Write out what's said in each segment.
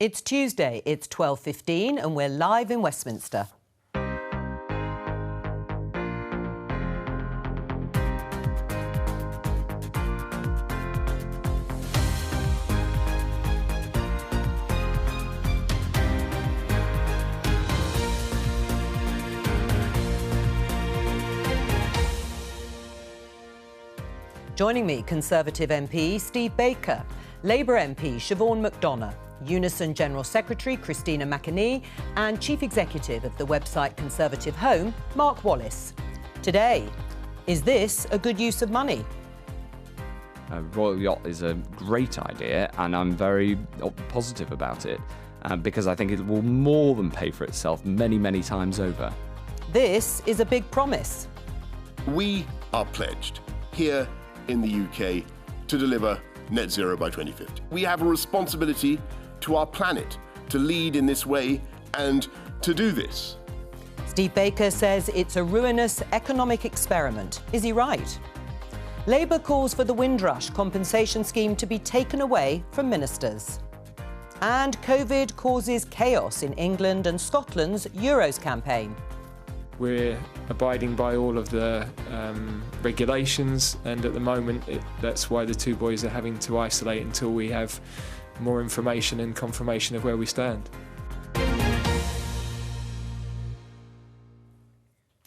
It's Tuesday, it's 12:15 and we're live in Westminster. Joining me, Conservative MP Steve Baker, Labour MP Siobhan McDonough, Unison General Secretary Christina McAnea and Chief Executive of the website Conservative Home, Mark Wallace. Today, is this a good use of money? A royal yacht is a great idea and I'm very positive about it because I think it will more than pay for itself many, many times over. This is a big promise. We are pledged here in the UK to deliver net zero by 2050. We have a responsibility to our planet to lead in this way and to do this. Steve Baker says it's a ruinous economic experiment. Is he right? Labour calls for the Windrush compensation scheme to be taken away from ministers. And COVID causes chaos in England and Scotland's Euros campaign. We're abiding by all of the regulations, and at the moment that's why the two boys are having to isolate until we have more information and confirmation of where we stand.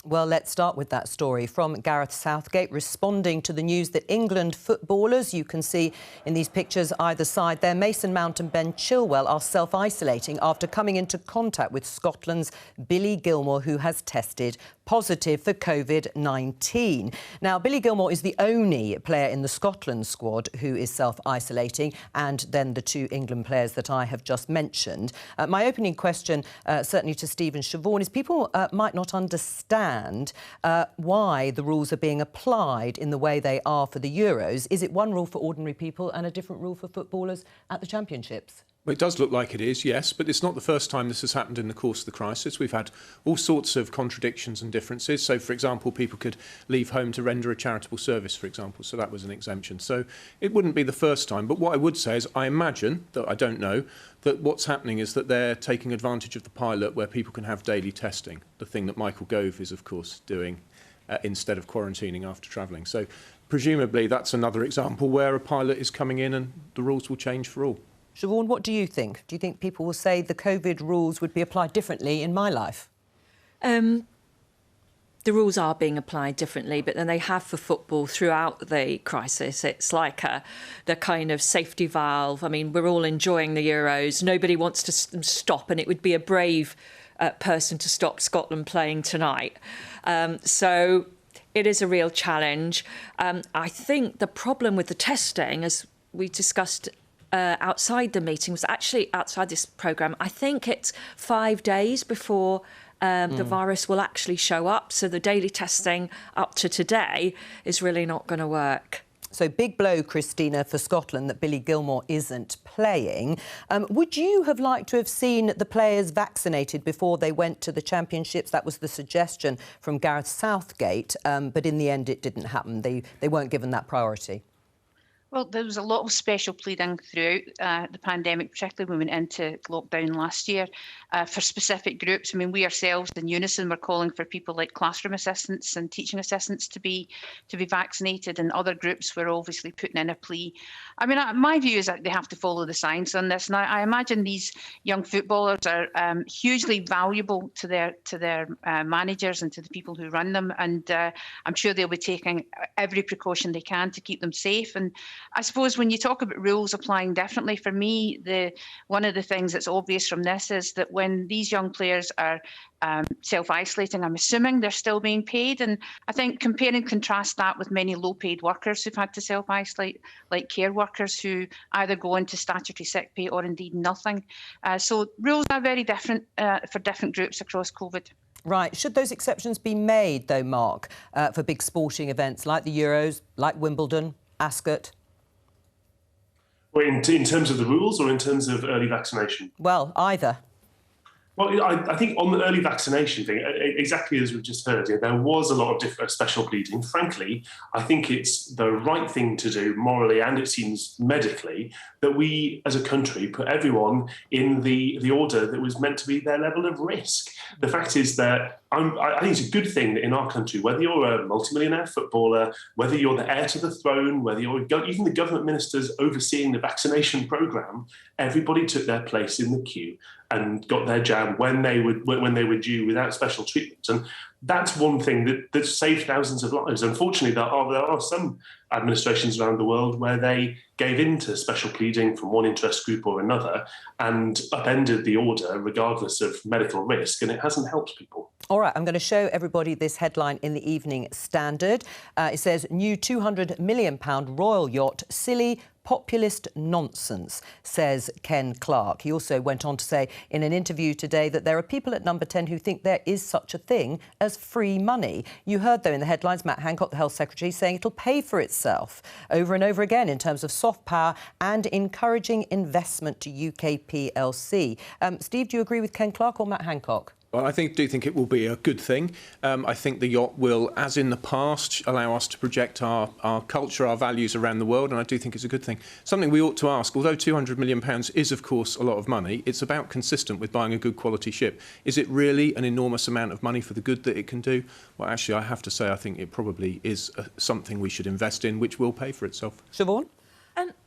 Well, let's start with that story from Gareth Southgate responding to the news that England footballers, you can see in these pictures either side there, Mason Mount and Ben Chilwell are self-isolating after coming into contact with Scotland's Billy Gilmour, who has tested positive for COVID-19. Now, Billy Gilmour is the only player in the Scotland squad who is self-isolating, and then the two England players that I have just mentioned. My opening question, certainly to Steve and Siobhan, is people might not understand why the rules are being applied in the way they are for the Euros. Is it one rule for ordinary people and a different rule for footballers at the Championships? Well, it does look like it is, yes, but it's not the first time this has happened in the course of the crisis. We've had all sorts of contradictions and differences. So, for example, people could leave home to render a charitable service, for example, so that was an exemption. So it wouldn't be the first time. But what I would say is I imagine, though I don't know, that what's happening is that they're taking advantage of the pilot where people can have daily testing, the thing that Michael Gove is, of course, doing instead of quarantining after travelling. So presumably that's another example where a pilot is coming in and the rules will change for all. Siobhan, what do you think? Do you think people will say the COVID rules would be applied differently in my life? The rules are being applied differently, but then they have for football throughout the crisis. It's like the kind of safety valve. I mean, we're all enjoying the Euros. Nobody wants to stop, and it would be a brave person to stop Scotland playing tonight. So it is a real challenge. I think the problem with the testing, as we discussed outside the meeting, was actually outside this programme. I think it's 5 days before the virus will actually show up. So the daily testing up to today is really not going to work. So big blow, Christina, for Scotland that Billy Gilmour isn't playing. Would you have liked to have seen the players vaccinated before they went to the Championships? That was the suggestion from Gareth Southgate, but in the end it didn't happen. They weren't given that priority. Well, there was a lot of special pleading throughout the pandemic, particularly when we went into lockdown last year, for specific groups. I mean, we ourselves in Unison were calling for people like classroom assistants and teaching assistants to be vaccinated, and other groups were obviously putting in a plea. I mean, my view is that they have to follow the science on this. Now, I imagine these young footballers are hugely valuable to their managers and to the people who run them, and I'm sure they'll be taking every precaution they can to keep them safe. And I suppose when you talk about rules applying differently, for me, one of the things that's obvious from this is that when these young players are self-isolating, I'm assuming they're still being paid. And I think compare and contrast that with many low-paid workers who've had to self-isolate, like care workers who either go into statutory sick pay or indeed nothing. So rules are very different for different groups across COVID. Right. Should those exceptions be made, though, Mark, for big sporting events like the Euros, like Wimbledon, Ascot? Well, in terms of the rules or in terms of early vaccination? Well, either. Well, I think on the early vaccination thing, exactly as we've just heard, there was a lot of different special pleading. Frankly, I think it's the right thing to do morally, and it seems medically, that we as a country put everyone in the order that was meant to be their level of risk. The fact is that I think it's a good thing that in our country, whether you're a multimillionaire footballer, whether you're the heir to the throne, whether you're even the government ministers overseeing the vaccination programme, everybody took their place in the queue and got their jab when they were due without special treatment. And that's one thing that saved thousands of lives. Unfortunately, there are some administrations around the world where they gave in to special pleading from one interest group or another and upended the order regardless of medical risk, and it hasn't helped people. All right, I'm going to show everybody this headline in the Evening Standard. It says, new £200 million royal yacht, silly populist nonsense, says Ken Clarke. He also went on to say in an interview today that there are people at Number 10 who think there is such a thing as free money. You heard, though, in the headlines, Matt Hancock, the Health Secretary, saying it'll pay for itself over and over again in terms of soft power and encouraging investment to UK PLC. Steve, do you agree with Ken Clarke or Matt Hancock? Well, I do think it will be a good thing. I think the yacht will, as in the past, allow us to project our culture, our values around the world, and I do think it's a good thing. Something we ought to ask, although £200 million is, of course, a lot of money, it's about consistent with buying a good quality ship. Is it really an enormous amount of money for the good that it can do? Well, actually, I have to say I think it probably is something we should invest in, which will pay for itself. Siobhan?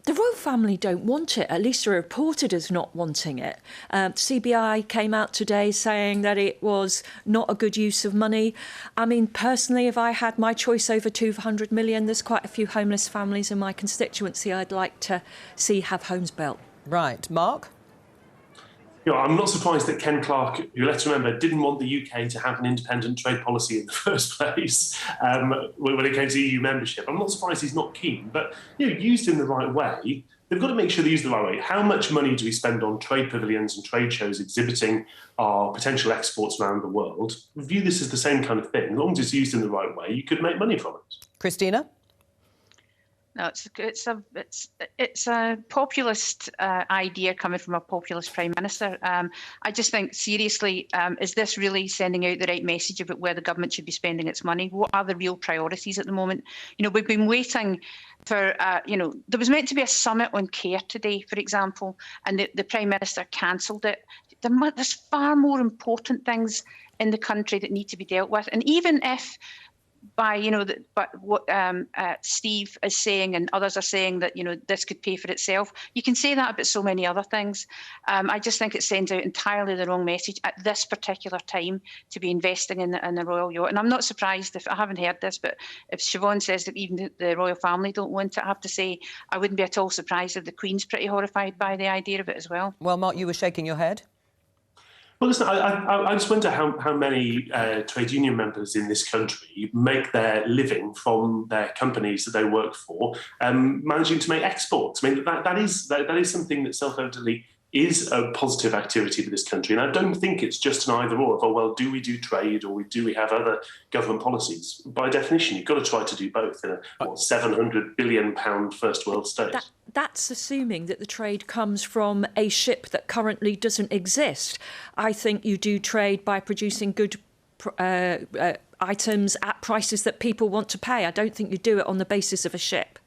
The royal family don't want it, at least they're reported as not wanting it. CBI came out today saying that it was not a good use of money. I mean, personally, if I had my choice over 200 million, there's quite a few homeless families in my constituency I'd like to see have homes built. Right. Mark? I'm not surprised that Ken Clarke, who, let's remember, didn't want the UK to have an independent trade policy in the first place when it came to EU membership. I'm not surprised he's not keen, but used in the right way, they've got to make sure they use the right way. How much money do we spend on trade pavilions and trade shows exhibiting our potential exports around the world? View this as the same kind of thing. As long as it's used in the right way, you could make money from it. Christina? No, it's a populist idea coming from a populist Prime Minister. I just think, seriously, is this really sending out the right message about where the government should be spending its money? What are the real priorities at the moment? We've been waiting for, there was meant to be a summit on care today, for example, and the Prime Minister cancelled it. There's far more important things in the country that need to be dealt with. And even if but what Steve is saying and others are saying that, this could pay for itself. You can say that about so many other things. I just think it sends out entirely the wrong message at this particular time to be investing in the royal yacht. And I'm not surprised if I haven't heard this, but if Siobhan says that even the royal family don't want it, I have to say I wouldn't be at all surprised if the Queen's pretty horrified by the idea of it as well. Well, Mark, you were shaking your head. Well, listen, I just wonder how many trade union members in this country make their living from their companies that they work for, managing to make exports. I mean, that is something that self-evidently is a positive activity for this country. And I don't think it's just an either or of, do we do trade or do we have other government policies? By definition, you've got to try to do both in a £700 billion first world state. That's assuming that the trade comes from a ship that currently doesn't exist. I think you do trade by producing good items at prices that people want to pay. I don't think you do it on the basis of a ship.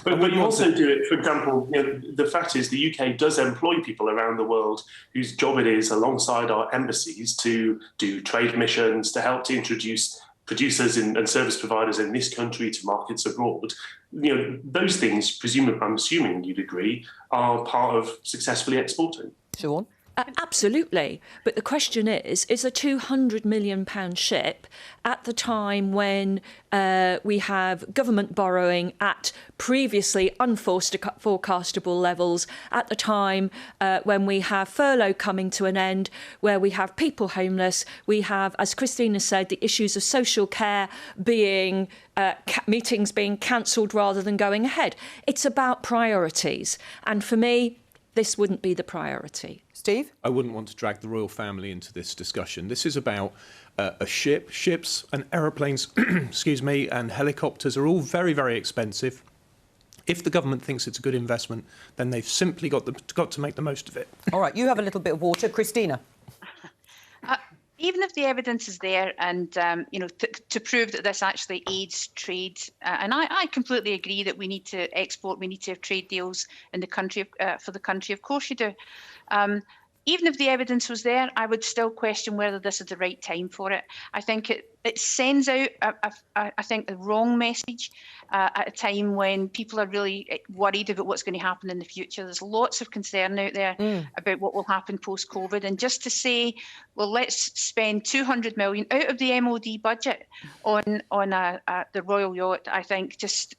But you also do it, for example, the fact is the UK does employ people around the world whose job it is, alongside our embassies, to do trade missions, to help to introduce producers and service providers in this country to markets abroad. Those things, I'm assuming you'd agree, are part of successfully exporting. Siobhan? Absolutely. But the question is a £200 million ship at the time when we have government borrowing at previously unforecastable levels, at the time when we have furlough coming to an end, where we have people homeless, we have, as Christina said, the issues of social care being meetings being cancelled rather than going ahead. It's about priorities. And for me, this wouldn't be the priority. Steve? I wouldn't want to drag the royal family into this discussion. This is about a ship. Ships and aeroplanes, excuse me, and helicopters are all very, very expensive. If the government thinks it's a good investment, then they've simply got to make the most of it. All right, you have a little bit of water. Christina? Even if the evidence is there, and to prove that this actually aids trade, and I completely agree that we need to export, we need to have trade deals in the country for the country. Of course, you do. Even if the evidence was there, I would still question whether this is the right time for it. I think it sends out, I think, the wrong message at a time when people are really worried about what's going to happen in the future. There's lots of concern out there about what will happen post-COVID. And just to say, well, let's spend 200 million out of the MOD budget on the Royal Yacht, I think just...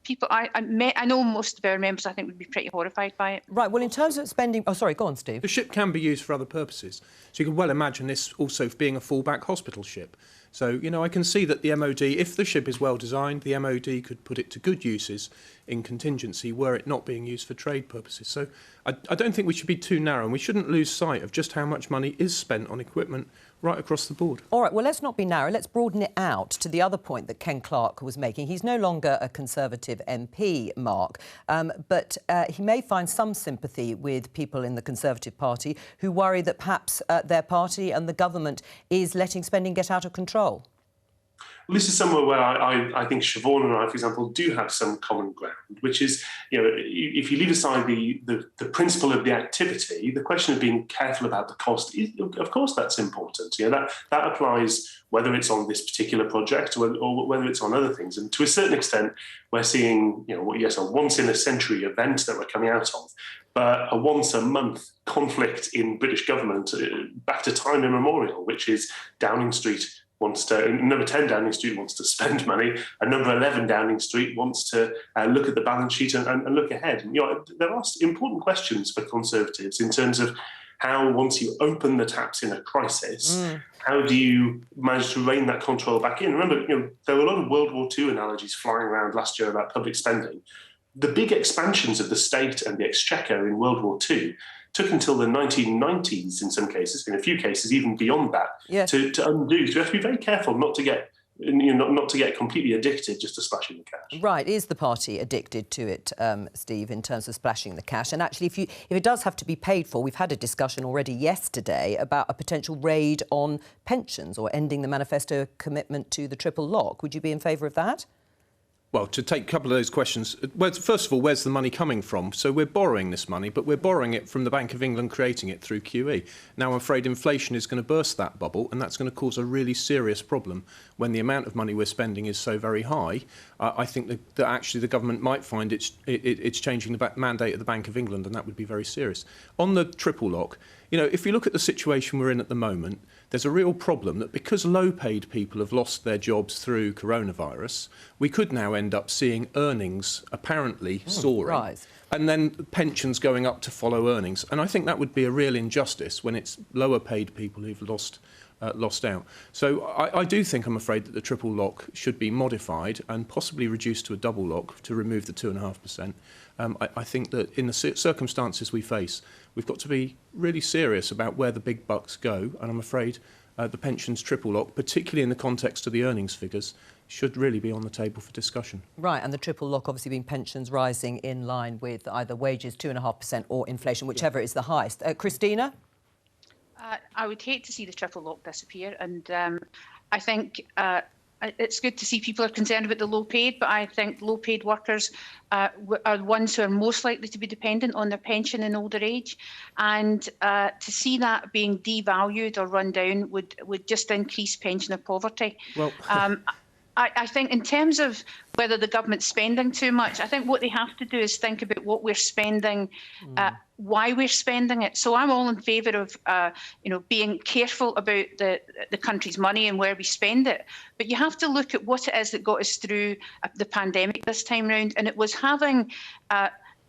people, I know most of our members, I think, would be pretty horrified by it. Right, well, in terms of spending... Oh, sorry, go on, Steve. The ship can be used for other purposes. So you can well imagine this also being a fallback hospital ship. So, I can see that the MOD, if the ship is well designed, the MOD could put it to good uses in contingency were it not being used for trade purposes. So I don't think we should be too narrow, and we shouldn't lose sight of just how much money is spent on equipment right across the board. All right, well, let's not be narrow. Let's broaden it out to the other point that Ken Clarke was making. He's no longer a Conservative MP, Mark, but he may find some sympathy with people in the Conservative Party who worry that perhaps their party and the government is letting spending get out of control. Well, this is somewhere where I think Siobhan and I, for example, do have some common ground, which is, if you leave aside the principle of the activity, the question of being careful about the cost, of course, that's important. That applies whether it's on this particular project or whether it's on other things. And to a certain extent, we're seeing, a once-in-a-century event that we're coming out of, but a once-a-month conflict in British government back to time immemorial, which is Downing Street number 10 Downing Street wants to spend money, and number 11 Downing Street wants to look at the balance sheet and look ahead. There are important questions for Conservatives in terms of how, once you open the taps in a crisis, how do you manage to rein that control back in? Remember, there were a lot of World War II analogies flying around last year about public spending. The big expansions of the state and the exchequer in World War II took until the 1990s in some cases, in a few cases even beyond that, to undo. So you have to be very careful not to get not to get completely addicted just to splashing the cash. Right, is the party addicted to it, Steve, in terms of splashing the cash? And actually, if it does have to be paid for, we've had a discussion already yesterday about a potential raid on pensions or ending the manifesto commitment to the triple lock. Would you be in favour of that? Well, to take a couple of those questions, first of all, where's the money coming from? So we're borrowing this money, but we're borrowing it from the Bank of England, creating it through QE. Now, I'm afraid inflation is going to burst that bubble, and that's going to cause a really serious problem when the amount of money we're spending is so very high. I think that actually the government might find it's changing the mandate of the Bank of England, and that would be very serious. On the triple lock, if you look at the situation we're in at the moment, there's a real problem that because low-paid people have lost their jobs through coronavirus, we could now end up seeing earnings apparently soaring, rise, and then pensions going up to follow earnings. And I think that would be a real injustice when it's lower-paid people who've lost out. So I do think, I'm afraid, that the triple lock should be modified and possibly reduced to a double lock to remove the 2.5%. I think that in the circumstances we face, we've got to be really serious about where the big bucks go, and I'm afraid the pensions triple lock, particularly in the context of the earnings figures, should really be on the table for discussion. Right, and the triple lock obviously being pensions rising in line with either wages, 2.5%, or inflation, whichever is the highest. Christina? I would hate to see the triple lock disappear, and I think it's good to see people are concerned about the low-paid, but I think low-paid workers are the ones who are most likely to be dependent on their pension in older age, and to see that being devalued or run down would just increase pensioner poverty. Well, I think in terms of whether the government's spending too much, I think what they have to do is think about what we're spending, why we're spending it. So I'm all in favour of, being careful about the country's money and where we spend it. But you have to look at what it is that got us through the pandemic this time round, and it was having.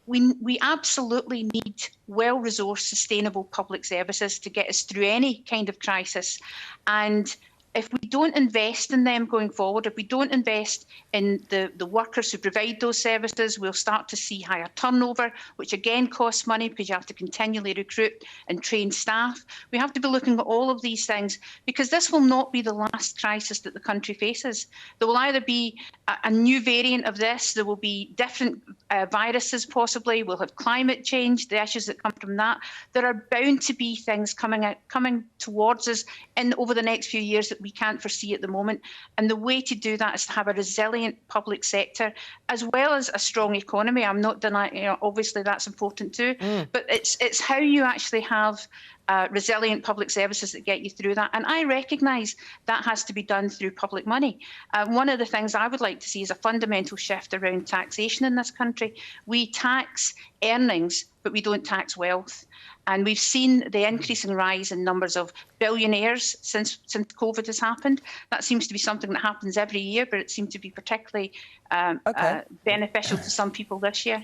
We absolutely need well-resourced, sustainable public services to get us through any kind of crisis, and if we don't invest in them going forward, if we don't invest in the workers who provide those services, we'll start to see higher turnover, which again costs money because you have to continually recruit and train staff. We have to be looking at all of these things, because this will not be the last crisis that the country faces. There will either be a new variant of this, there will be different viruses possibly, we'll have climate change, the issues that come from that. There are bound to be things coming towards us over the next few years that we can't foresee at the moment. And the way to do that is to have a resilient public sector as well as a strong economy. I'm not denying, obviously that's important too, but it's how you actually have resilient public services that get you through that. And I recognise that has to be done through public money. One of the things I would like to see is a fundamental shift around taxation in this country. We tax earnings, but we don't tax wealth. And we've seen the increasing rise in numbers of billionaires since COVID has happened. That seems to be something that happens every year, but it seemed to be particularly beneficial to some people this year.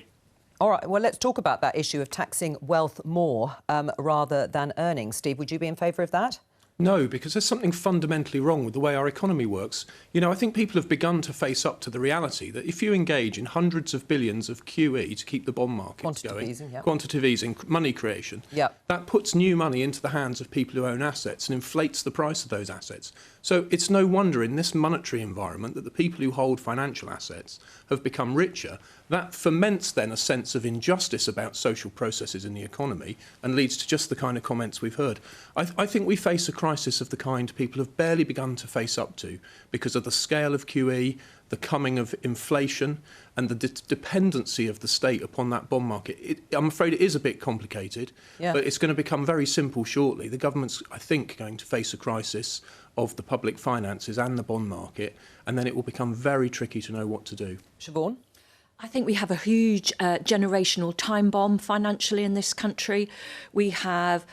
All right, well, let's talk about that issue of taxing wealth more rather than earnings. Steve, would you be in favour of that? No, because there's something fundamentally wrong with the way our economy works. I think people have begun to face up to the reality that if you engage in hundreds of billions of QE to keep the bond market going, quantitative easing, money creation, that puts new money into the hands of people who own assets and inflates the price of those assets. So it's no wonder in this monetary environment that the people who hold financial assets have become richer. That foments then a sense of injustice about social processes in the economy and leads to just the kind of comments we've heard. I think we face a crisis of the kind people have barely begun to face up to because of the scale of QE, the coming of inflation and the dependency of the state upon that bond market. I'm afraid it is a bit complicated, but it's going to become very simple shortly. The government's, I think, going to face a crisis of the public finances and the bond market, and then it will become very tricky to know what to do. Siobhan? I think we have a huge generational time bomb financially in this country. We have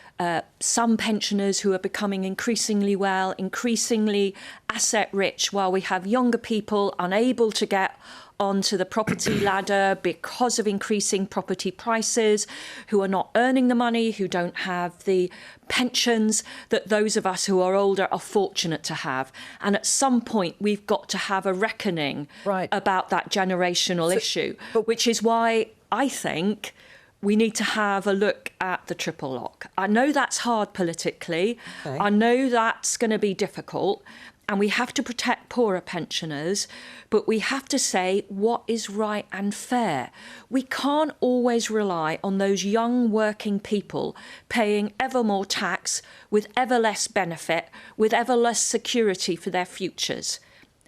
some pensioners who are becoming increasingly well, increasingly asset rich, while we have younger people unable to get onto the property ladder because of increasing property prices, who are not earning the money, who don't have the pensions that those of us who are older are fortunate to have. And at some point, we've got to have a reckoning about that generational issue, which is why I think we need to have a look at the triple lock. I know that's hard politically. I know that's going to be difficult. And we have to protect poorer pensioners, but we have to say what is right and fair. We can't always rely on those young working people paying ever more tax with ever less benefit, with ever less security for their futures.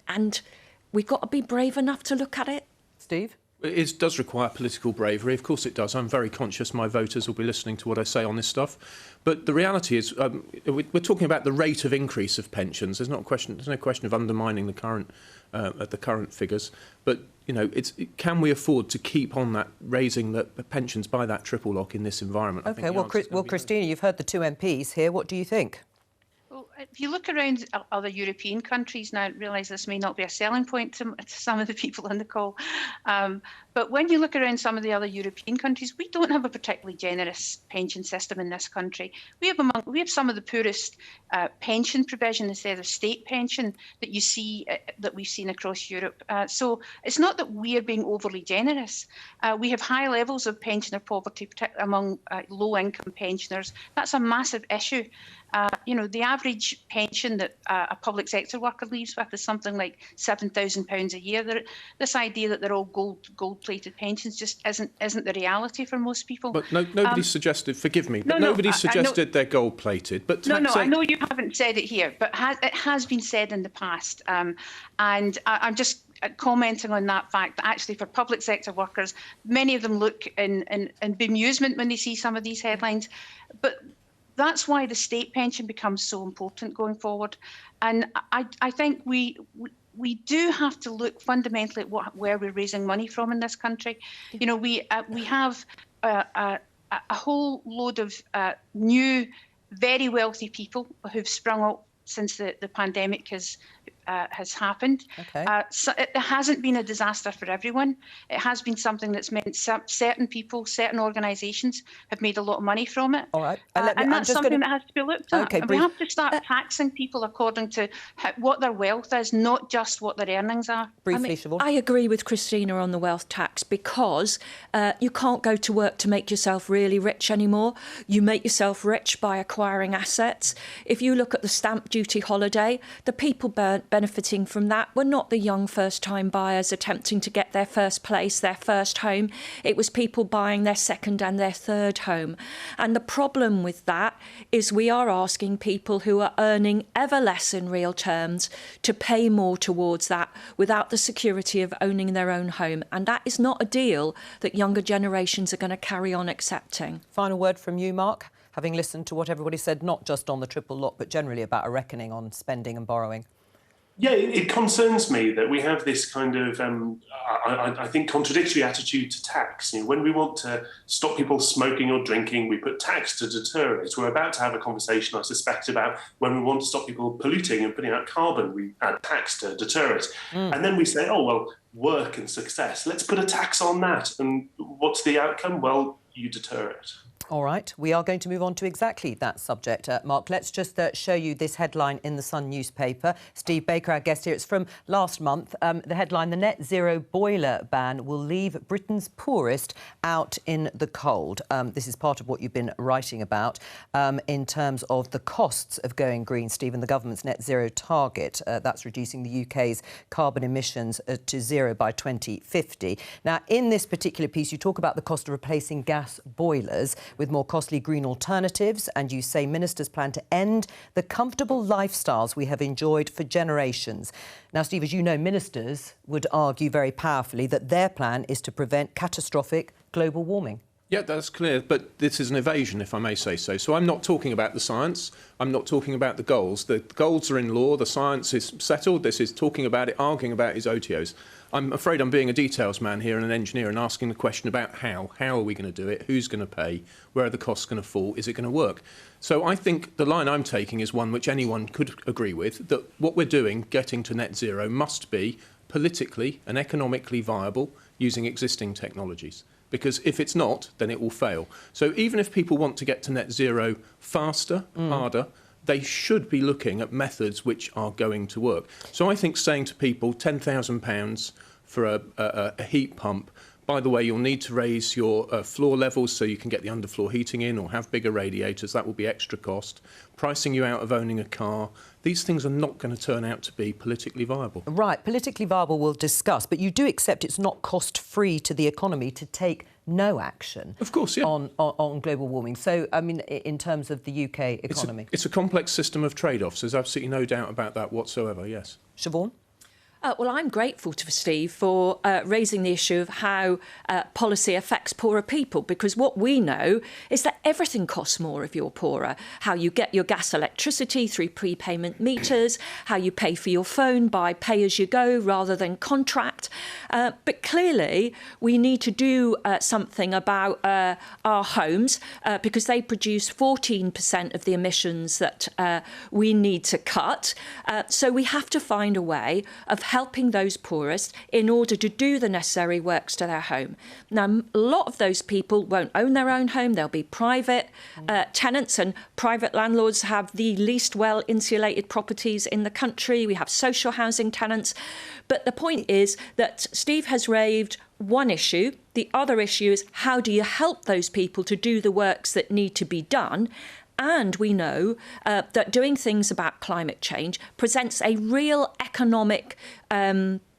And we've got to be brave enough to look at it. Steve? It does require political bravery. Of course it does. I'm very conscious my voters will be listening to what I say on this stuff. But the reality is we're talking about the rate of increase of pensions. There's no question of undermining the current figures. But, can we afford to keep on that, raising the pensions by that triple lock in this environment? OK, well, Christina, you've heard the two MPs here. What do you think? Well, if you look around other European countries now, I realise this may not be a selling point to some of the people on the call, but when you look around some of the other European countries, we don't have a particularly generous pension system in this country. We have some of the poorest pension provision instead of state pension that you see that we've seen across Europe. So it's not that we are being overly generous. We have high levels of pensioner poverty, particularly among low-income pensioners. That's a massive issue. The average pension that a public sector worker leaves with is something like £7,000 a year. This idea that they're all gold-plated pensions just isn't the reality for most people. But nobody suggested. Forgive me, but nobody suggested they're gold-plated. But I know you haven't said it here, but it has been said in the past, and I'm just commenting on that fact that actually for public sector workers, many of them look in bemusement when they see some of these headlines, but that's why the state pension becomes so important going forward. And I think we do have to look fundamentally at where we're raising money from in this country. We have a whole load of new, very wealthy people who've sprung up since the pandemic has has happened. Okay. So it hasn't been a disaster for everyone. It has been something that's meant certain people, certain organisations have made a lot of money from it. All right. And that's something that has to be looked at. Okay, and we have to start taxing people according to what their wealth is, not just what their earnings are. Briefly, Siobhan. I agree with Christina on the wealth tax, because you can't go to work to make yourself really rich anymore. You make yourself rich by acquiring assets. If you look at the stamp duty holiday, the people benefiting from that were not the young first-time buyers attempting to get their first place, their first home. It was people buying their second and their third home. And the problem with that is we are asking people who are earning ever less in real terms to pay more towards that without the security of owning their own home. And that is not a deal that younger generations are going to carry on accepting. Final word from you, Mark, having listened to what everybody said, not just on the triple lock, but generally about a reckoning on spending and borrowing. Yeah, it concerns me that we have this kind of, I think, contradictory attitude to tax. You know, when we want to stop people smoking or drinking, we put tax to deter it. We're about to have a conversation, I suspect, about when we want to stop people polluting and putting out carbon, we add tax to deter it. And then we say, oh, well, work and success, let's put a tax on that. And what's the outcome? Well, you deter it. All right, we are going to move on to exactly that subject, Mark. Let's just show you this headline in the Sun newspaper. Steve Baker, our guest here, it's from last month. The headline, the net zero boiler ban will leave Britain's poorest out in the cold. This is part of what you've been writing about in terms of the costs of going green, Steve, and the government's net zero target. That's reducing the UK's carbon emissions to zero by 2050. Now, in this particular piece, you talk about the cost of replacing gas boilers with more costly green alternatives, and you say ministers plan to end the comfortable lifestyles we have enjoyed for generations. Now, Steve, as you know, ministers would argue very powerfully that their plan is to prevent catastrophic global warming. Yeah, that's clear, but this is an evasion, if I may say so. So I'm not talking about the science, I'm not talking about the goals. The goals are in law, the science is settled, this is talking about it, arguing about his OTOs. I'm afraid I'm being a details man here and an engineer and asking the question about how. How are we going to do it? Who's going to pay? Where are the costs going to fall? Is it going to work? So I think the line I'm taking is one which anyone could agree with, that what we're doing, getting to net zero, must be politically and economically viable using existing technologies. Because if it's not, then it will fail. So even if people want to get to net zero faster, harder, they should be looking at methods which are going to work. So I think saying to people £10,000 for a heat pump, by the way, you'll need to raise your floor levels so you can get the underfloor heating in or have bigger radiators, that will be extra cost. Pricing you out of owning a car, these things are not going to turn out to be politically viable. Right, politically viable we'll discuss, but you do accept it's not cost-free to the economy to take no action, of course, yeah, on global warming. So, I mean, in terms of the UK economy. It's a complex system of trade-offs. There's absolutely no doubt about that whatsoever, yes. Siobhan? Well, I'm grateful to Steve for raising the issue of how policy affects poorer people, because what we know is that everything costs more if you're poorer. How you get your gas, electricity through prepayment meters, how you pay for your phone by pay-as-you-go rather than contract. But clearly, we need to do something about our homes because they produce 14% of the emissions that we need to cut. So we have to find a way of helping those poorest in order to do the necessary works to their home. Now, a lot of those people won't own their own home. They'll be private tenants, and private landlords have the least well-insulated properties in the country. We have social housing tenants. But the point is that Steve has raised one issue. The other issue is how do you help those people to do the works that need to be done? And we know that doing things about climate change presents a real economic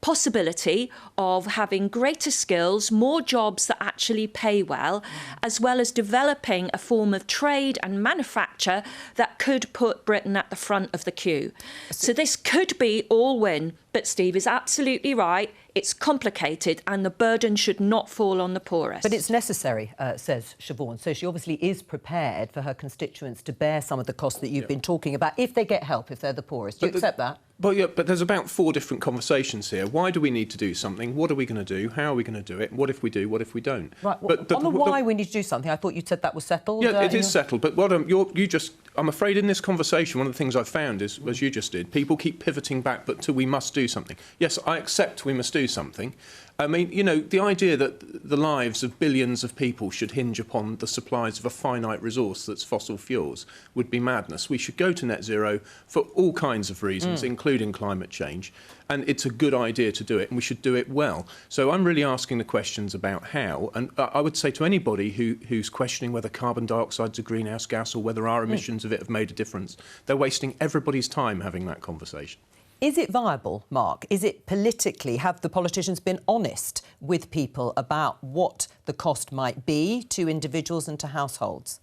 possibility of having greater skills, more jobs that actually pay well, as well as developing a form of trade and manufacture that could put Britain at the front of the queue. So this could be all win, but Steve is absolutely right. It's complicated and the burden should not fall on the poorest. But it's necessary, says Siobhan. So she obviously is prepared for her constituents to bear some of the costs that you've been talking about if they get help, if they're the poorest. Do you accept that? Well, yeah, but there's about 4 different conversations here. Why do we need to do something? What are we going to do? How are we going to do it? What if we do? What if we don't? Right. Well, on the why we need to do something, I thought you said that was settled. Yeah, it is settled. But what you just I'm afraid in this conversation, one of the things I've found is, as you just did, people keep pivoting back, but to we must do something. Yes, I accept we must do something. I mean, you know, the idea that the lives of billions of people should hinge upon the supplies of a finite resource that's fossil fuels would be madness. We should go to net zero for all kinds of reasons, including climate change. And it's a good idea to do it, and we should do it well. So I'm really asking the questions about how. And I would say to anybody who's questioning whether carbon dioxide's a greenhouse gas or whether our emissions of it have made a difference, they're wasting everybody's time having that conversation. Is it viable, Mark? Is it politically? Have the politicians been honest with people about what the cost might be to individuals and to households?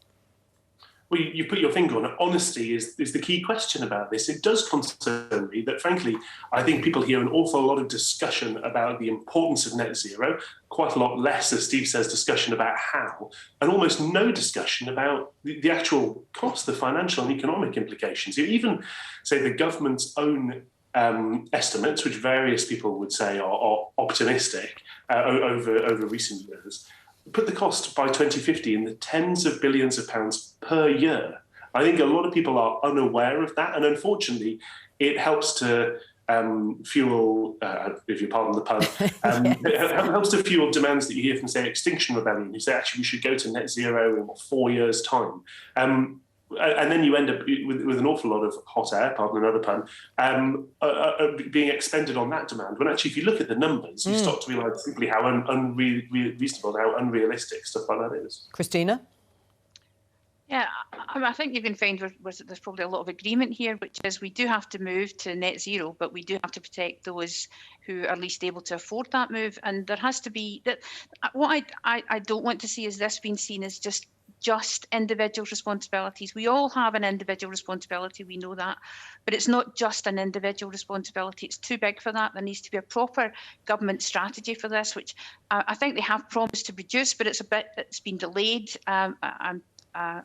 Well, you put your finger on it. Honesty is the key question about this. It does concern me that, frankly, I think people hear an awful lot of discussion about the importance of net zero, quite a lot less, as Steve says, discussion about how, and almost no discussion about the actual cost, the financial and economic implications. You even say the government's own estimates, which various people would say are optimistic over recent years, put the cost by 2050 in the tens of billions of pounds per year. I think a lot of people are unaware of that, and unfortunately, it helps to fuel, if you pardon the pun, it helps to fuel demands that you hear from, say, Extinction Rebellion, who say actually we should go to net zero in 4 years' time. And then you end up with an awful lot of hot air, pardon another pun, being expended on that demand. When actually, if you look at the numbers, you start to realise simply how unreasonable, how unrealistic stuff like that is. Christina? Yeah, I think you can find there's probably a lot of agreement here, which is we do have to move to net zero, but we do have to protect those who are least able to afford that move. And there has to be that. What I don't want to see is this being seen as just individual responsibilities. We all have an individual responsibility, we know that, but it's not just an individual responsibility. It's too big for that. There needs to be a proper government strategy for this, which I think they have promised to produce, but it's been delayed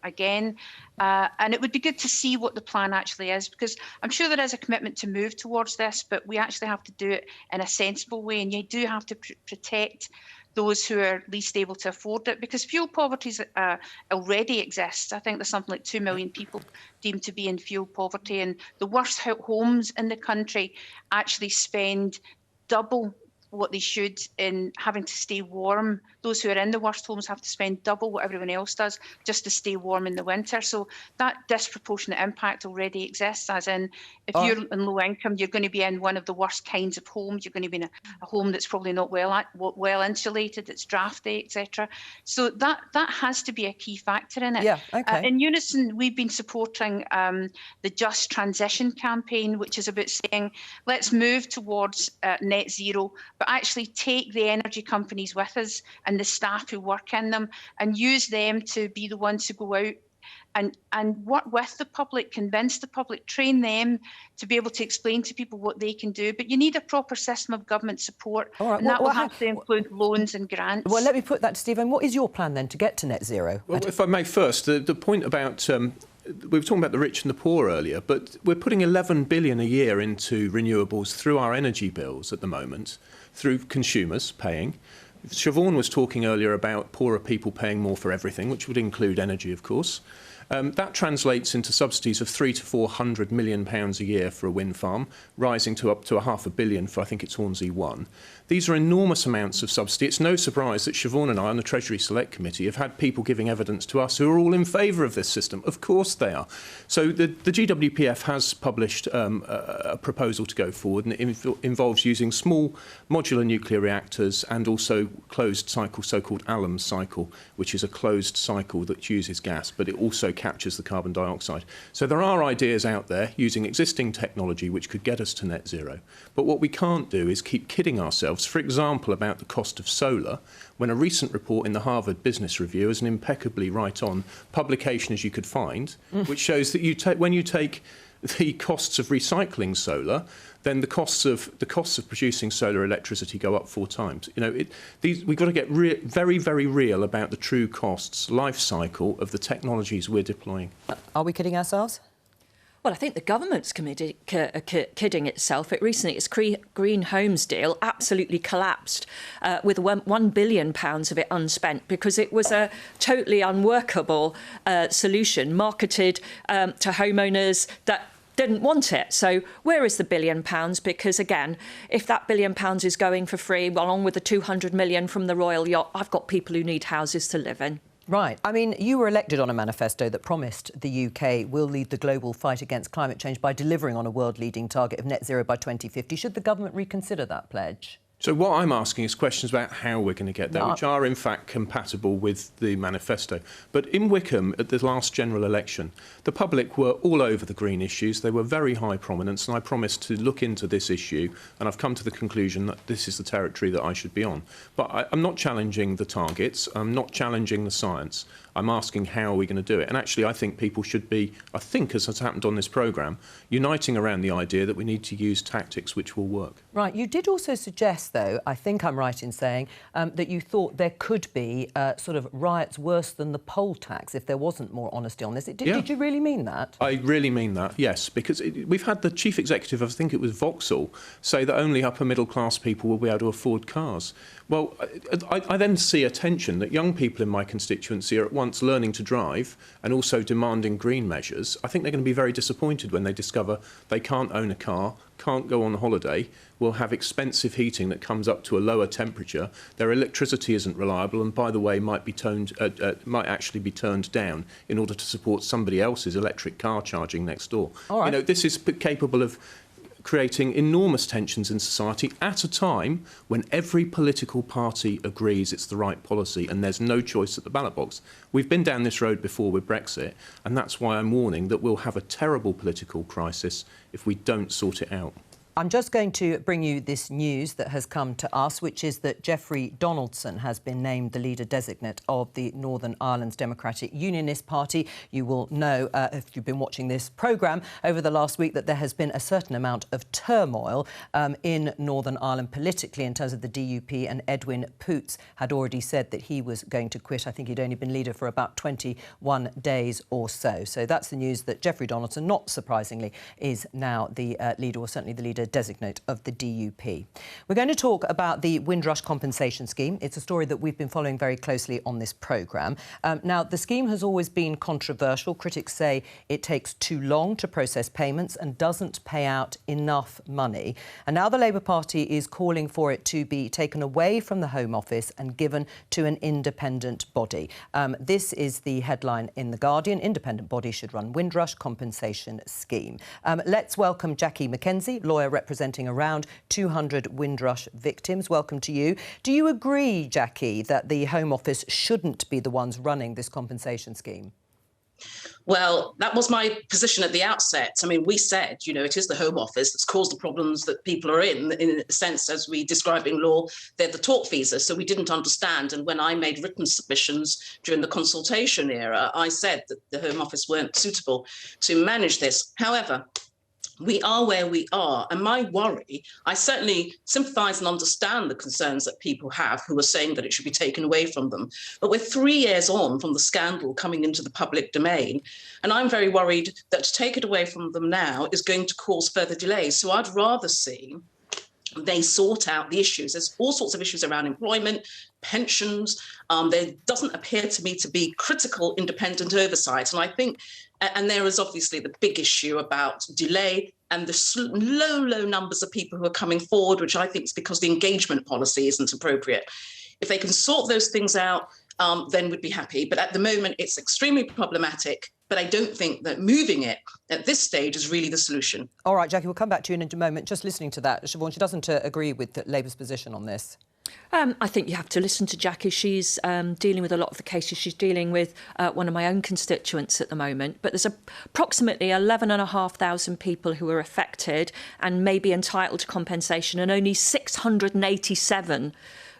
again. And it would be good to see what the plan actually is, because I'm sure there is a commitment to move towards this, but we actually have to do it in a sensible way, and you do have to protect those who are least able to afford it, because fuel poverty already exists. I think there's something like 2 million people deemed to be in fuel poverty, and the worst homes in the country actually spend double what they should in having to stay warm. Those who are in the worst homes have to spend double what everyone else does just to stay warm in the winter. So that disproportionate impact already exists, as in if you're in low income, you're going to be in one of the worst kinds of homes. You're going to be in a home that's probably not well insulated, it's drafty, etc. So that has to be a key factor in it. Yeah, okay. In Unison, we've been supporting the Just Transition campaign, which is about saying, let's move towards net zero, but actually take the energy companies with us and the staff who work in them and use them to be the ones who go out and work with the public, convince the public, train them to be able to explain to people what they can do. But you need a proper system of government support, and that will have to include loans and grants. Well, let me put that to Stephen. What is your plan then to get to net zero? Well, if I may first, the point about... we were talking about the rich and the poor earlier, but we're putting 11 billion a year into renewables through our energy bills at the moment, through consumers paying. Siobhan was talking earlier about poorer people paying more for everything, which would include energy, of course. That translates into subsidies of £300 to £400 million a year for a wind farm, rising to up to £500 million for, I think it's Hornsea 1. These are enormous amounts of subsidy. It's no surprise that Siobhan and I on the Treasury Select Committee have had people giving evidence to us who are all in favour of this system. Of course they are. So the GWPF has published a proposal to go forward, and it involves using small modular nuclear reactors and also closed cycle, so-called alum cycle, which is a closed cycle that uses gas, but it also captures the carbon dioxide. So there are ideas out there using existing technology which could get us to net zero. But what we can't do is keep kidding ourselves, for example, about the cost of solar, when a recent report in the Harvard Business Review is an impeccably right-on publication as you could find, which shows that when you take the costs of recycling solar, then the costs of producing solar electricity go up 4 times. You know, we've got to get very, very real about the true costs, life cycle of the technologies we're deploying. Are we kidding ourselves? Well, I think the government's kidding itself. Its Green Homes deal absolutely collapsed with £1 billion of it unspent because it was a totally unworkable solution marketed to homeowners that didn't want it. So where is the £1 billion? Because, again, if that £1 billion is going for free, along with the 200 million from the Royal Yacht, I've got people who need houses to live in. Right. I mean, you were elected on a manifesto that promised the UK will lead the global fight against climate change by delivering on a world-leading target of net zero by 2050. Should the government reconsider that pledge? So what I'm asking is questions about how we're going to get there, which are in fact compatible with the manifesto. But in Wickham, at the last general election, the public were all over the green issues. They were very high prominence, and I promised to look into this issue, and I've come to the conclusion that this is the territory that I should be on. But I'm not challenging the targets. I'm not challenging the science. I'm asking how are we going to do it. And actually, I think people should be, as has happened on this programme, uniting around the idea that we need to use tactics which will work. Right. You did also suggest, though, I think I'm right in saying, that you thought there could be sort of riots worse than the poll tax if there wasn't more honesty on this. Did you really mean that? I really mean that, yes, because we've had the chief executive, I think it was Vauxhall, say that only upper middle class people will be able to afford cars. Well, I then see a tension that young people in my constituency are at once learning to drive and also demanding green measures. I think they're going to be very disappointed when they discover they can't own a car, can't go on holiday, will have expensive heating that comes up to a lower temperature, their electricity isn't reliable, and by the way might actually be turned down in order to support somebody else's electric car charging next door. All right. You know, this is capable of creating enormous tensions in society at a time when every political party agrees it's the right policy and there's no choice at the ballot box. We've been down this road before with Brexit, and that's why I'm warning that we'll have a terrible political crisis if we don't sort it out. I'm just going to bring you this news that has come to us, which is that Jeffrey Donaldson has been named the leader-designate of the Northern Ireland's Democratic Unionist Party. You will know, if you've been watching this programme over the last week, that there has been a certain amount of turmoil in Northern Ireland politically in terms of the DUP, and Edwin Poots had already said that he was going to quit. I think he'd only been leader for about 21 days or so. So that's the news, that Jeffrey Donaldson, not surprisingly, is now the leader, or certainly the leader designate of the DUP. We're going to talk about the Windrush compensation scheme. It's a story that we've been following very closely on this programme. Now, the scheme has always been controversial. Critics say it takes too long to process payments and doesn't pay out enough money. And now the Labour Party is calling for it to be taken away from the Home Office and given to an independent body. This is the headline in The Guardian. Independent body should run Windrush compensation scheme. Let's welcome Jackie McKenzie, lawyer representing around 200 Windrush victims. Welcome to you. Do you agree, Jackie, that the Home Office shouldn't be the ones running this compensation scheme? Well, that was my position at the outset. I mean, we said, you know, it is the Home Office that's caused the problems that people are in a sense, as we describe in law, they're the tortfeasor. So we didn't understand. And when I made written submissions during the consultation era, I said that the Home Office weren't suitable to manage this. However, we are where we are. And my worry, I certainly sympathise and understand the concerns that people have who are saying that it should be taken away from them. But we're 3 years on from the scandal coming into the public domain. And I'm very worried that to take it away from them now is going to cause further delays. So I'd rather see they sort out the issues. There's all sorts of issues around employment, pensions. There doesn't appear to me to be critical independent oversight. And I think, and there is obviously the big issue about delay and the low numbers of people who are coming forward, which I think is because the engagement policy isn't appropriate. If they can sort those things out, then we'd be happy. But at the moment, it's extremely problematic. But I don't think that moving it at this stage is really the solution. All right, Jackie, we'll come back to you in a moment. Just listening to that, Siobhan, she doesn't agree with Labour's position on this. I think you have to listen to Jackie. She's dealing with a lot of the cases. She's dealing with one of my own constituents at the moment. But there's approximately 11,500 people who are affected and may be entitled to compensation, and only 687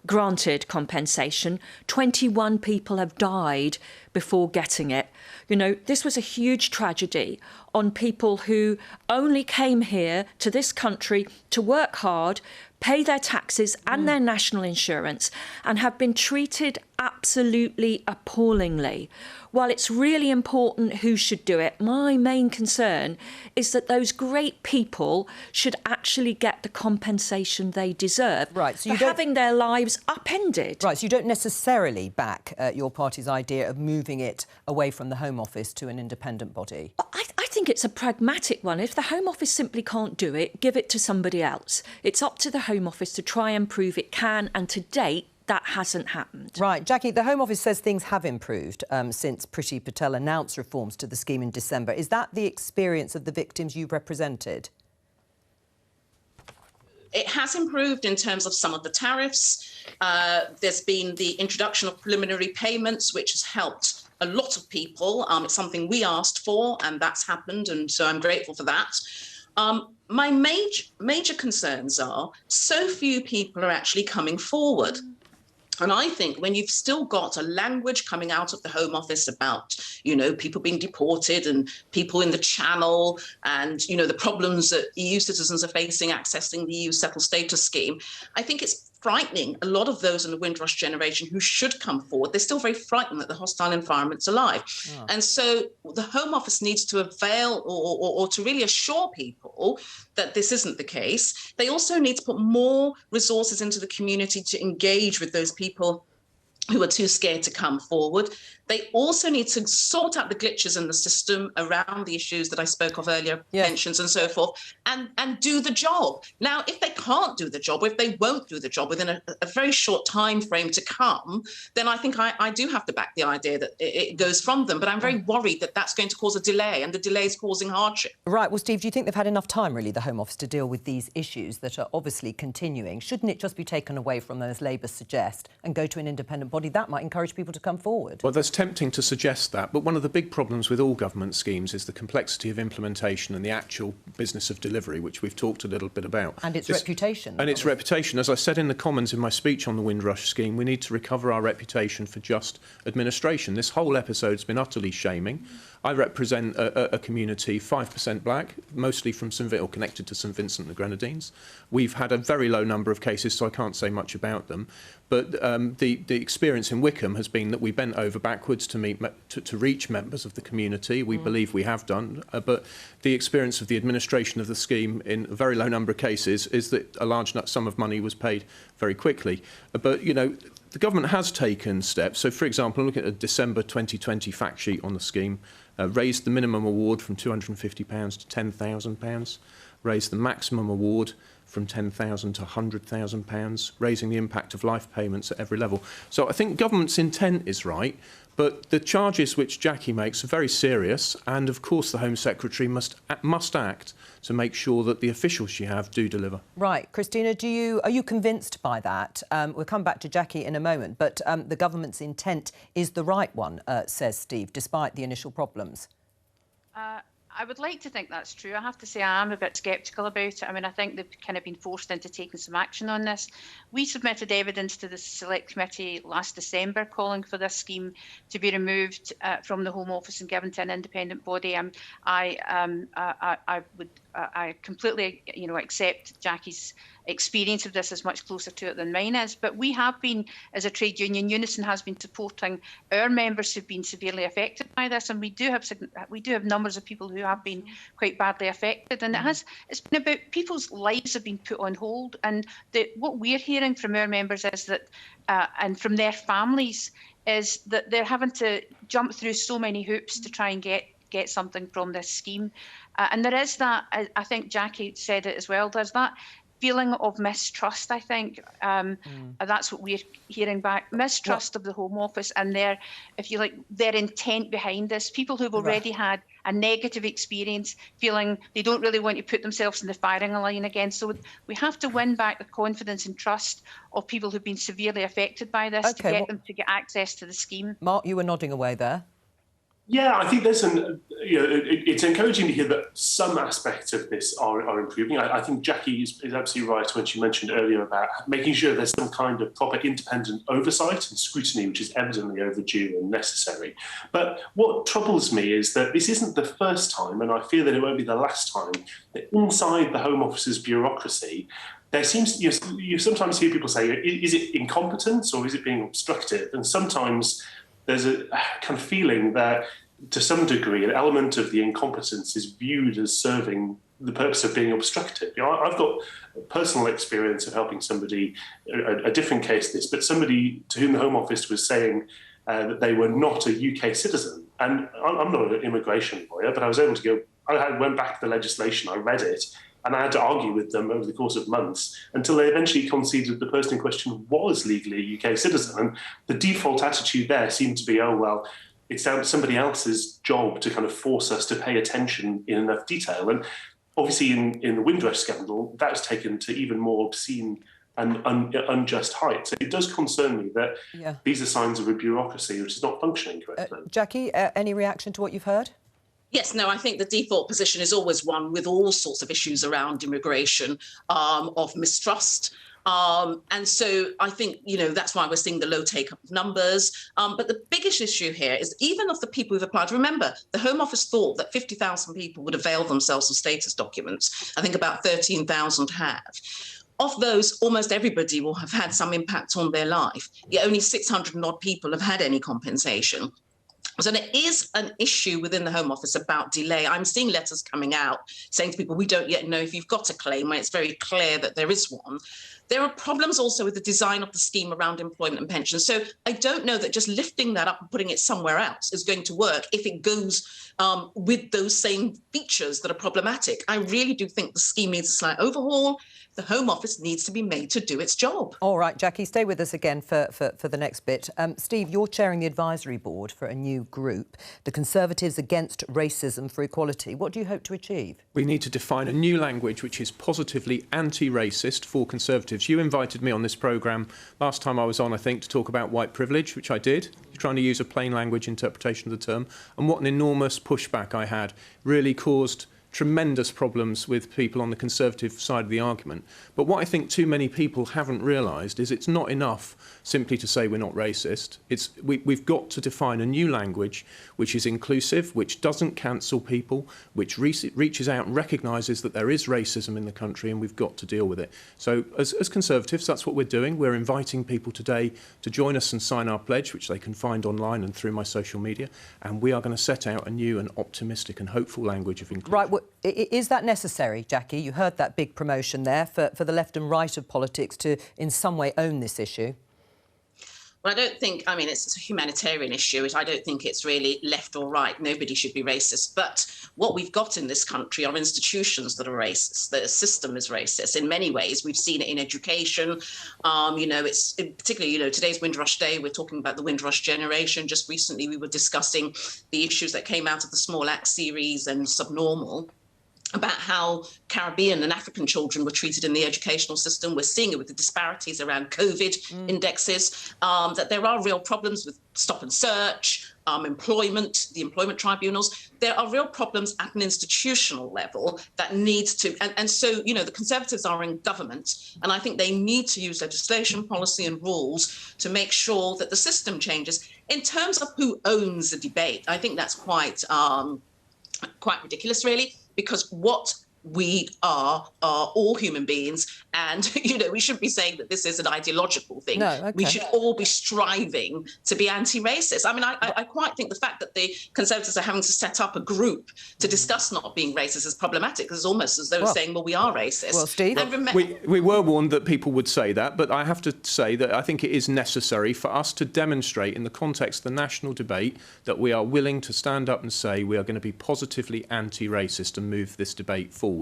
granted compensation. 21 people have died before getting it. You know, this was a huge tragedy on people who only came here to this country to work hard, pay their taxes and their national insurance, and have been treated absolutely absolutely appallingly. While it's really important who should do it, my main concern is that those great people should actually get the compensation they deserve for having their lives upended. Right, so you don't necessarily back your party's idea of moving it away from the Home Office to an independent body? I think it's a pragmatic one. If the Home Office simply can't do it, give it to somebody else. It's up to the Home Office to try and prove it can, and to date, that hasn't happened. Right. Jackie, the Home Office says things have improved since Priti Patel announced reforms to the scheme in December. Is that the experience of the victims you've represented? It has improved in terms of some of the tariffs. There's been the introduction of preliminary payments, which has helped a lot of people. It's something we asked for, and that's happened, and so I'm grateful for that. My major concerns are so few people are actually coming forward. And I think when you've still got a language coming out of the Home Office about, you know, people being deported and people in the Channel and, you know, the problems that EU citizens are facing accessing the EU settled status scheme, I think it's frightening a lot of those in the Windrush generation who should come forward. They're still very frightened that the hostile environment's alive. Oh. And so the Home Office needs to avail or to really assure people that this isn't the case. They also need to put more resources into the community to engage with those people who are too scared to come forward. They also need to sort out the glitches in the system around the issues that I spoke of earlier, pensions and so forth, and do the job. Now, if they can't do the job, or if they won't do the job within a very short time frame to come, then I think I do have to back the idea that it goes from them. But I'm very worried that that's going to cause a delay, and the delay is causing hardship. Right. Well, Steve, do you think they've had enough time, really, the Home Office, to deal with these issues that are obviously continuing? Shouldn't it just be taken away from them, as Labour suggest, and go to an independent body? That might encourage people to come forward. Well, that's tempting to suggest that, but one of the big problems with all government schemes is the complexity of implementation and the actual business of delivery, which we've talked a little bit about. And its reputation. And its reputation. As I said in the Commons in my speech on the Windrush scheme, we need to recover our reputation for just administration. This whole episode's been utterly shaming. I represent a community 5% black, mostly from or connected to St Vincent and the Grenadines. We've had a very low number of cases, so I can't say much about them. But the experience in Wickham has been that we bent over backwards to reach members of the community. We believe we have done. But the experience of the administration of the scheme in a very low number of cases is that a large sum of money was paid very quickly. But, you know, the government has taken steps. So, for example, look at a December 2020 fact sheet on the scheme, raised the minimum award from £250 to £10,000, raised the maximum award from £10,000 to £100,000, raising the impact of life payments at every level. So I think government's intent is right, but the charges which Jackie makes are very serious, and of course the Home Secretary must act to make sure that the officials she have do deliver. Right. Christina, are you convinced by that? We'll come back to Jackie in a moment, but the government's intent is the right one, says Steve, despite the initial problems. I would like to think that's true. I have to say I am a bit sceptical about it. I mean, I think they've kind of been forced into taking some action on this. We submitted evidence to the Select Committee last December calling for this scheme to be removed from the Home Office and given to an independent body. I completely, accept Jackie's experience of this is much closer to it than mine is. But we have been, as a trade union, Unison has been supporting our members who've been severely affected by this, and we do have numbers of people who have been quite badly affected. And it's been about people's lives have been put on hold. And what we're hearing from our members is that, and from their families, is that they're having to jump through so many hoops to try and get something from this scheme. And there is that, I think Jackie said it as well, there's that feeling of mistrust, I think. That's what we're hearing back. Mistrust of the Home Office and their intent behind this. People who've already had a negative experience, feeling they don't really want to put themselves in the firing line again. So we have to win back the confidence and trust of people who've been severely affected by this to get them to get access to the scheme. Mark, you were nodding away there. Yeah, I think there's it's encouraging to hear that some aspects of this are improving. I think Jackie is absolutely right when she mentioned earlier about making sure there's some kind of proper independent oversight and scrutiny, which is evidently overdue and necessary. But what troubles me is that this isn't the first time, and I fear that it won't be the last time, that inside the Home Office's bureaucracy, there seems you sometimes hear people say, is it incompetence or is it being obstructive? And sometimes there's a kind of feeling that, to some degree, an element of the incompetence is viewed as serving the purpose of being obstructive. I've got a personal experience of helping somebody, a different case this, but somebody to whom the Home Office was saying that they were not a UK citizen. And I'm not an immigration lawyer, but I was able to go, I went back to the legislation, I read it, and I had to argue with them over the course of months until they eventually conceded the person in question was legally a UK citizen. And the default attitude there seemed to be, oh, well, it's somebody else's job to kind of force us to pay attention in enough detail. And obviously in the Windrush scandal, that was taken to even more obscene and unjust heights. So it does concern me that these are signs of a bureaucracy which is not functioning correctly. Jackie, any reaction to what you've heard? Yes, no, I think the default position is always one with all sorts of issues around immigration, of mistrust. And so I think, that's why we're seeing the low take-up of numbers. But the biggest issue here is even of the people who've applied. Remember, the Home Office thought that 50,000 people would avail themselves of status documents. I think about 13,000 have. Of those, almost everybody will have had some impact on their life. Yet only 600 and odd people have had any compensation. So there is an issue within the Home Office about delay. I'm seeing letters coming out saying to people, we don't yet know if you've got a claim, when it's very clear that there is one. There are problems also with the design of the scheme around employment and pensions. So I don't know that just lifting that up and putting it somewhere else is going to work if it goes with those same features that are problematic. I really do think the scheme needs a slight overhaul. The Home Office needs to be made to do its job. All right, Jackie, stay with us again for the next bit. Steve, you're chairing the advisory board for a new group, the Conservatives Against Racism for Equality. What do you hope to achieve? We need to define a new language which is positively anti-racist for Conservatives. You invited me on this programme last time I was on, I think, to talk about white privilege, which I did. You're trying to use a plain language interpretation of the term. And what an enormous pushback I had. Really caused tremendous problems with people on the Conservative side of the argument. But what I think too many people haven't realised is it's not enough simply to say we're not racist. We've got to define a new language which is inclusive, which doesn't cancel people, which reaches out and recognises that there is racism in the country and we've got to deal with it. So as Conservatives, that's what we're doing. We're inviting people today to join us and sign our pledge, which they can find online and through my social media. And we are going to set out a new and optimistic and hopeful language of inclusion. Right. Is that necessary, Jackie? You heard that big promotion there for the left and right of politics to in some way own this issue. Well, I don't think, it's a humanitarian issue. I don't think it's really left or right. Nobody should be racist. But what we've got in this country are institutions that are racist. The system is racist in many ways. We've seen it in education. It's particularly, today's Windrush Day. We're talking about the Windrush generation. Just recently, we were discussing the issues that came out of the Small Axe series and Subnormal, about how Caribbean and African children were treated in the educational system. We're seeing it with the disparities around COVID indexes, that there are real problems with stop and search, employment, the employment tribunals. There are real problems at an institutional level that needs to, and so, the Conservatives are in government, and I think they need to use legislation, policy and rules to make sure that the system changes. In terms of who owns the debate, I think that's quite ridiculous, really. Because what we are all human beings, and we shouldn't be saying that this is an ideological thing. No, okay. We should all be striving to be anti-racist. I quite think the fact that the Conservatives are having to set up a group to discuss not being racist is problematic. It's almost as though saying, well, we are racist. Well, Steve, we were warned that people would say that, but I have to say that I think it is necessary for us to demonstrate in the context of the national debate that we are willing to stand up and say we are going to be positively anti-racist and move this debate forward.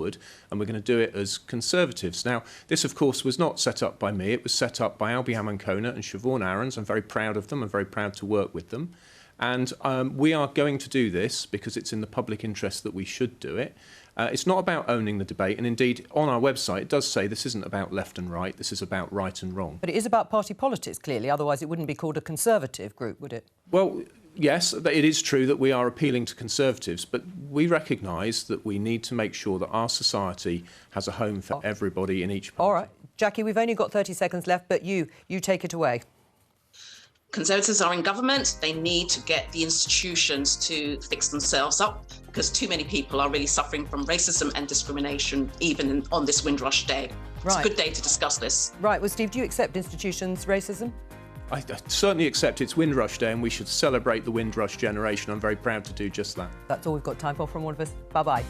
And we're going to do it as Conservatives. Now, this, of course, was not set up by me. It was set up by Albie Hammond-Kona and Siobhan Aarons. I'm very proud of them. I'm very proud to work with them. And we are going to do this because it's in the public interest that we should do it. It's not about owning the debate. And indeed, on our website, it does say this isn't about left and right. This is about right and wrong. But it is about party politics, clearly. Otherwise, it wouldn't be called a Conservative group, would it? Well, Yes, it is true that we are appealing to Conservatives, but we recognise that we need to make sure that our society has a home for everybody in each party. All right. Jackie, we've only got 30 seconds left, but you take it away. Conservatives are in government. They need to get the institutions to fix themselves up, because too many people are really suffering from racism and discrimination, even on this Windrush Day. It's a good day to discuss this. Right. Well, Steve, do you accept institutions racism? I certainly accept it's Windrush Day and we should celebrate the Windrush generation. I'm very proud to do just that. That's all we've got time for from all of us. Bye-bye.